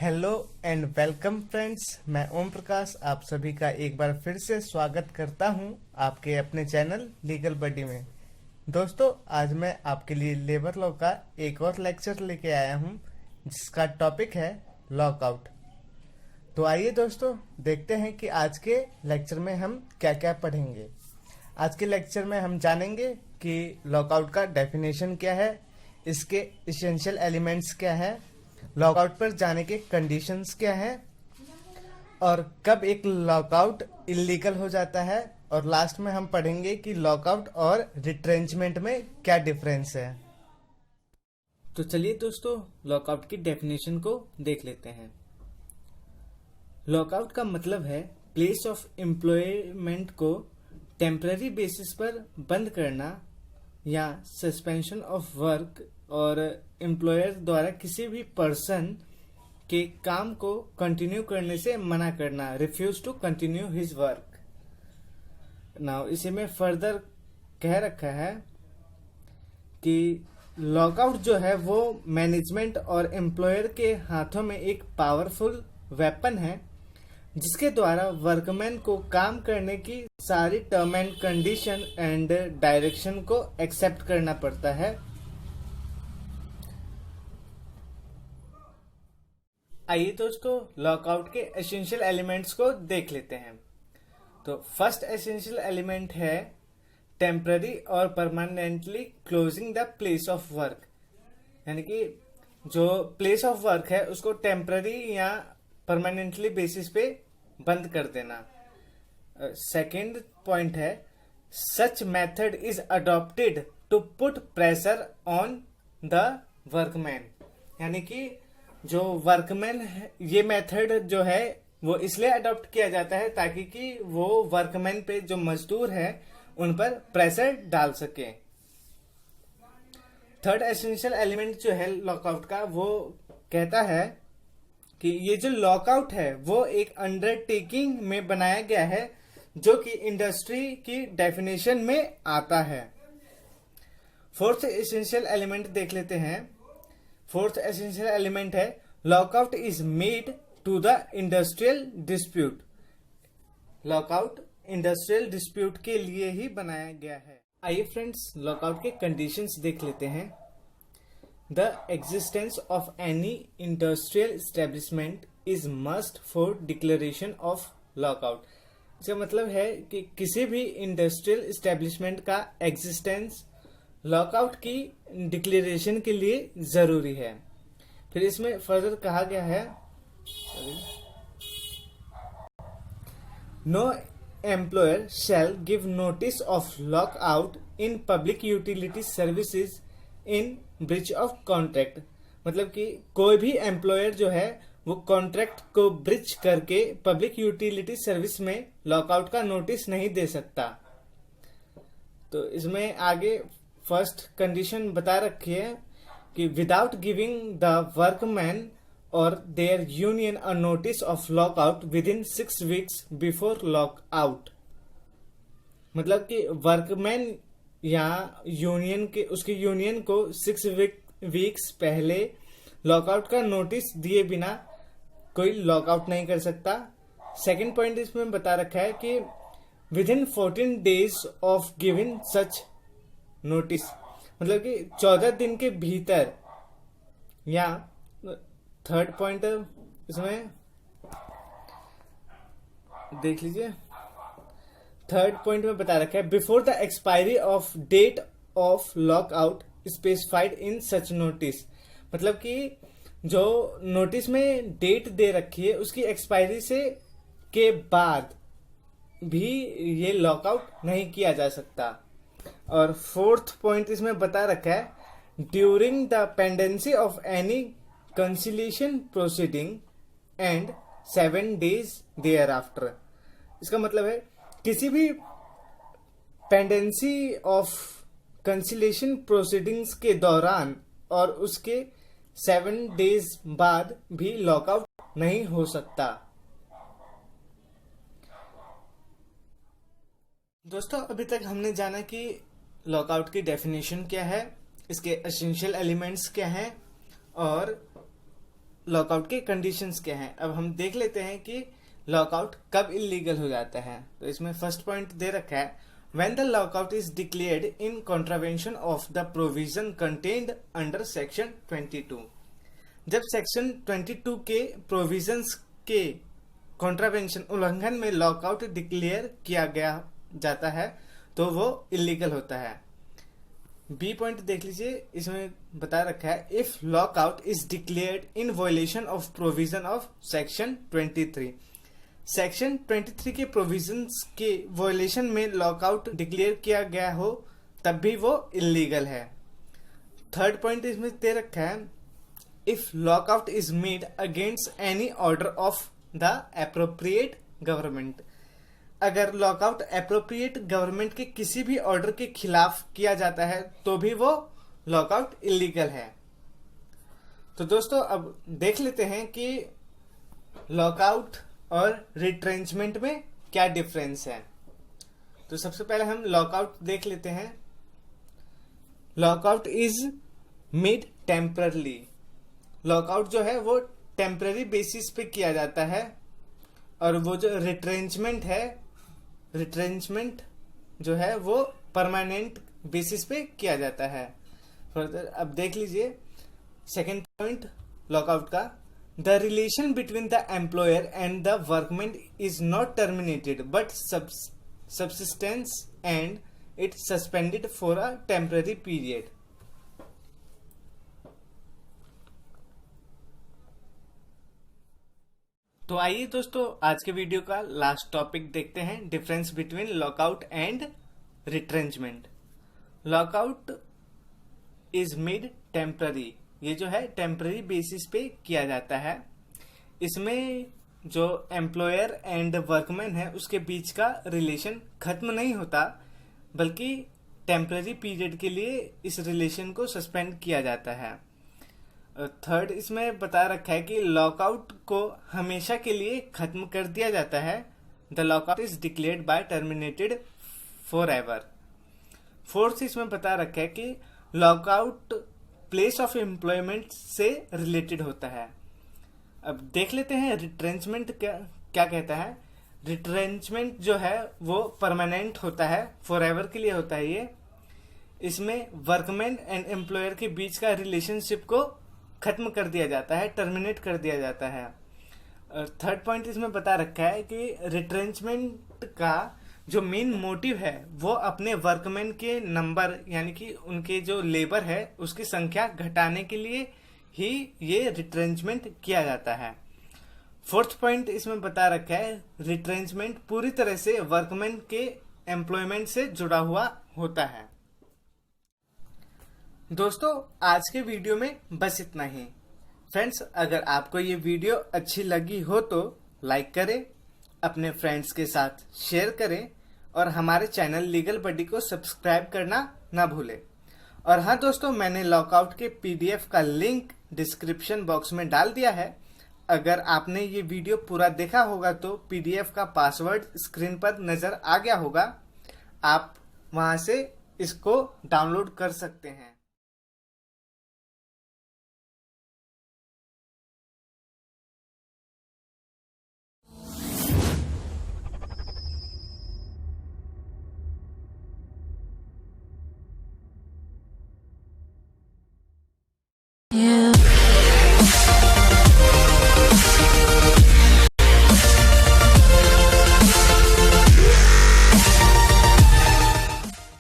Hello and welcome friends. मैं ओम प्रकाश आप सभी का एक बार फिर से स्वागत करता हूं आपके अपने चैनल लीगल बडी में। दोस्तों, आज मैं आपके लिए लेबर लॉ का एक और लेक्चर लेके आया हूं जिसका टॉपिक है लॉकआउट। तो आइए दोस्तों, देखते हैं कि आज के लेक्चर में हम क्या क्या पढ़ेंगे। आज के लेक्चर में हम जानेंगे कि लॉकआउट का डेफिनेशन क्या है, इसके एसेंशियल एलिमेंट्स क्या है, लॉकआउट पर जाने के कंडीशंस क्या हैं और कब एक लॉकआउट इलीगल हो जाता है, और लास्ट में हम पढ़ेंगे कि लॉकआउट और रिट्रेंचमेंट में क्या डिफरेंस है। तो चलिए दोस्तों, लॉकआउट की डेफिनेशन को देख लेते हैं। लॉकआउट का मतलब है प्लेस ऑफ एम्प्लॉयमेंट को टेम्पररी बेसिस पर बंद करना या सस्पेंशन ऑफ वर्क, और एम्प्लॉयर द्वारा किसी भी पर्सन के काम को कंटिन्यू करने से मना करना, refuse to continue his work. Now इसी में फर्दर कह रखा है कि लॉकआउट जो है वो मैनेजमेंट और एम्प्लॉयर के हाथों में एक पावरफुल वेपन है जिसके द्वारा वर्कमैन को काम करने की सारी term and condition and direction को एक्सेप्ट करना पड़ता है। आइए दोस्तों, लॉकआउट के एसेंशियल एलिमेंट्स को देख लेते हैं। तो फर्स्ट एसेंशियल एलिमेंट है टेम्पररी और permanently closing the place of work, यानी कि जो प्लेस ऑफ वर्क है उसको टेम्पररी या परमानेंटली बेसिस पे बंद कर देना। सेकेंड पॉइंट है such method is adopted to put pressure on the workman, यानी कि जो वर्कमैन है, ये मेथड जो है वो इसलिए अडॉप्ट किया जाता है ताकि कि वो वर्कमैन पे जो मजदूर है उन पर प्रेशर डाल सके। थर्ड एसेंशियल एलिमेंट जो है लॉकआउट का, वो कहता है कि ये जो लॉकआउट है वो एक अंडरटेकिंग में बनाया गया है जो कि इंडस्ट्री की डेफिनेशन में आता है। फोर्थ एसेंशियल एलिमेंट देख लेते हैं। फोर्थ एसेंशियल एलिमेंट है lockout is made to the industrial dispute. Lockout industrial dispute के लिए ही बनाया गया है। आइए फ्रेंड्स, लॉकआउट के कंडीशंस देख लेते हैं। The existence of any industrial establishment is must for declaration of lockout. इसका मतलब है कि किसी भी इंडस्ट्रियल एस्टेब्लिशमेंट का एग्जिस्टेंस लॉकआउट की डिक्लेरेशन के लिए जरूरी है। फिर इसमें फर्दर कहा गया है no employer shall give notice of lockout in public utility services in breach of contract. मतलब कि कोई भी एम्प्लॉयर जो है वो कॉन्ट्रैक्ट को ब्रीच करके पब्लिक यूटिलिटी सर्विस में लॉकआउट का नोटिस नहीं दे सकता। तो इसमें आगे फर्स्ट कंडीशन बता रखी है कि विदाउट गिविंग द वर्कमैन और their union a notice of lockout within 6 weeks before lockout. मतलब कि वर्कमैन या यूनियन के उसकी यूनियन को 6 वीक्स पहले लॉकआउट का नोटिस दिए बिना कोई लॉकआउट नहीं कर सकता। सेकंड पॉइंट इसमें बता रखा है कि with in 14 days of giving such notice, मतलब कि 14 दिन के भीतर। या थर्ड पॉइंट इसमें देख लीजिए, थर्ड पॉइंट में बता रखा है before the expiry of date of lockout specified in such notice. मतलब कि जो नोटिस में डेट दे रखी है उसकी एक्सपायरी से के बाद भी ये लॉकआउट नहीं किया जा सकता। और फोर्थ पॉइंट इसमें बता रखा है during the pendency of any conciliation proceeding and 7 days thereafter. इसका मतलब है किसी भी पेंडेंसी ऑफ कंसिलिएशन प्रोसीडिंग्स के दौरान और उसके 7 days बाद भी लॉकआउट नहीं हो सकता। दोस्तों, अभी तक हमने जाना कि लॉकआउट की डेफिनेशन क्या है, इसके एसेंशियल एलिमेंट्स क्या हैं और लॉकआउट के कंडीशंस क्या हैं। अब हम देख लेते हैं कि लॉकआउट कब इलीगल हो जाता है। तो इसमें फर्स्ट पॉइंट दे रखा है, when the lockout is declared in contravention of the provision contained under section 22। जब सेक्शन 22 के प्रोविजंस के कॉन्ट्रावेंशन उल्लंघन में लॉकआउट डिक्लेयर किया गया जाता है तो वो इलीगल होता है। बी पॉइंट देख लीजिए, इसमें बता रखा है, if lockout is declared in violation of provision of section 23। Section 23 के प्रोविजंस के वायलेशन में लॉकआउट डिक्लेयर किया गया हो तब भी वो इलीगल है। थर्ड पॉइंट इसमें दे रखा है, if lockout is made against any order of the appropriate government. अगर लॉकआउट एप्रोप्रिएट गवर्नमेंट के किसी भी ऑर्डर के खिलाफ किया जाता है तो भी वो लॉकआउट इलीगल है। तो दोस्तों अब देख लेते हैं कि लॉकआउट और रिट्रेंचमेंट में क्या डिफरेंस है। तो सबसे पहले हम लॉकआउट देख लेते हैं। Lockout is made temporarily. Lockout जो है वो टेम्पररी बेसिस पे किया जाता है, और वो जो रिट्रेंचमेंट है, रिट्रेंचमेंट जो है वो परमानेंट बेसिस पे किया जाता है। फर्दर अब देख लीजिए सेकेंड पॉइंट लॉकआउट का, the relation between the employer and the workman is not terminated but subsistence and it suspended for a temporary period। तो आइए दोस्तों आज के वीडियो का लास्ट टॉपिक देखते हैं, difference between lockout and retrenchment. Lockout is made temporary, ये जो है टेम्पररी बेसिस पे किया जाता है। इसमें जो एम्प्लॉयर एंड वर्कमैन है उसके बीच का रिलेशन खत्म नहीं होता, बल्कि टेम्पररी पीरियड के लिए इस रिलेशन को सस्पेंड किया जाता है। थर्ड इसमें बता रखा है कि लॉकआउट को हमेशा के लिए खत्म कर दिया जाता है। The lockout is declared by terminated for ever. Fourth इसमें बता रखा है कि लॉकआउट प्लेस ऑफ एम्प्लॉयमेंट से रिलेटेड होता है। अब देख लेते हैं रिट्रेंचमेंट क्या कहता है। रिट्रेंचमेंट जो है वो परमानेंट होता है, फॉर एवर के लिए होता है ये। इसमें वर्कमैन एंड एम्प्लॉयर के बीच का रिलेशनशिप को खत्म कर दिया जाता है, टर्मिनेट कर दिया जाता है। थर्ड पॉइंट इसमें बता रखा है कि रिट्रेंचमेंट का जो मेन मोटिव है वो अपने वर्कमैन के नंबर यानी कि उनके जो लेबर है उसकी संख्या घटाने के लिए ही ये रिट्रेंचमेंट किया जाता है। फोर्थ पॉइंट इसमें बता रखा है, रिट्रेंचमेंट पूरी तरह से वर्कमैन के एम्प्लॉयमेंट से जुड़ा हुआ होता है। दोस्तों आज के वीडियो में बस इतना ही। फ्रेंड्स अगर आपको ये वीडियो अच्छी लगी हो तो लाइक करें, अपने फ्रेंड्स के साथ शेयर करें और हमारे चैनल लीगल बडी को सब्सक्राइब करना ना भूलें। और हाँ दोस्तों, मैंने लॉकआउट के पीडीएफ का लिंक डिस्क्रिप्शन बॉक्स में डाल दिया है। अगर आपने ये वीडियो पूरा देखा होगा तो पीडीएफ का पासवर्ड स्क्रीन पर नजर आ गया होगा, आप वहां से इसको डाउनलोड कर सकते हैं। Yeah.